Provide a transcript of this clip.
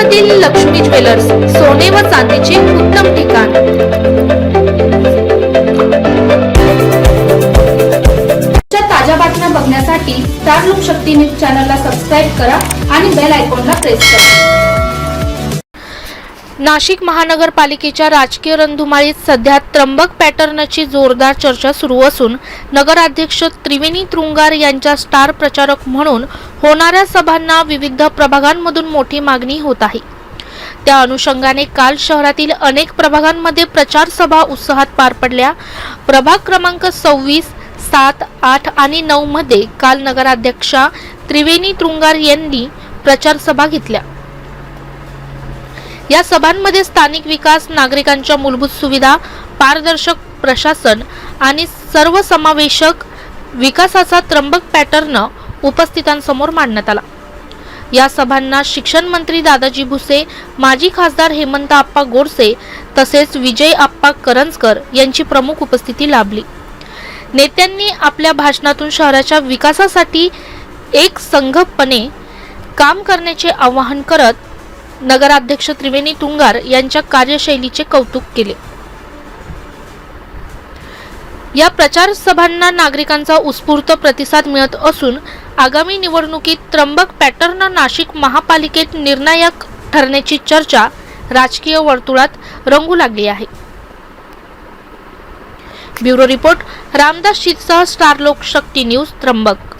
त्र्यंबकेतील Lakshmi jewellers, सोने व चांदीचे उत्तम ठिकाण। ताज्या बातम्या बघण्यासाठी स्टार लोकशक्ती न्यूज चॅनलला सबस्क्राइब करा आणि बेल आयकॉनला प्रेस करा। नाशिक महानगरपालिकेच्या राजकीय रणधुमाळीत सध्या त्र्यंबक पॅटर्नची जोरदार चर्चा सुरू असून नगराध्यक्ष त्रिवेणी तुंगार यांच्या स्टार प्रचारक म्हणून होणाऱ्या सभांना विविध प्रभागांमधून मोठी मागणी होत आहे। त्या अनुषंगाने काल शहरातील अनेक प्रभागांमध्ये प्रचार सभा उत्साहात पार पडल्या। प्रभाग क्रमांक 26, 7, 8 आणि 9 मध्ये काल नगराध्यक्षा त्रिवेणी तुंगार यांनी प्रचार सभा घेतल्या। या सभांमध्ये स्थानिक विकास, नागरिकांच्या मूलभूत सुविधा, पारदर्शक प्रशासन आणि सर्वसमावेशक विकासाचा त्र्यंबक पॅटर्न उपस्थितांसमोर मांडण्यात आला। या सभांना शिक्षण मंत्री दादाजी भुसे, माजी खासदार हेमंत आप्पा गोडसे तसेच विजय आप्पा करंजकर यांची प्रमुख उपस्थिती लाभली। नेत्यांनी आपल्या भाषणातून शहराच्या विकासासाठी एक संघपणे काम करण्याचे आवाहन करत नगराध्यक्ष त्रिवेणी तुंगार यांच्या कार्यशैलीचे कौतुक केले। या प्रचार सभांना नागरिकांचा उत्स्फूर्त प्रतिसाद मिळत असून आगामी निवडणुकीत त्र्यंबक पॅटर्न नाशिक महापालिकेत निर्णायक ठरण्याची चर्चा राजकीय वर्तुळात रंगू लागली आहे। ब्युरो रिपोर्ट रामदास शीतसह स्टार लोकशक्ती न्यूज त्र्यंबक।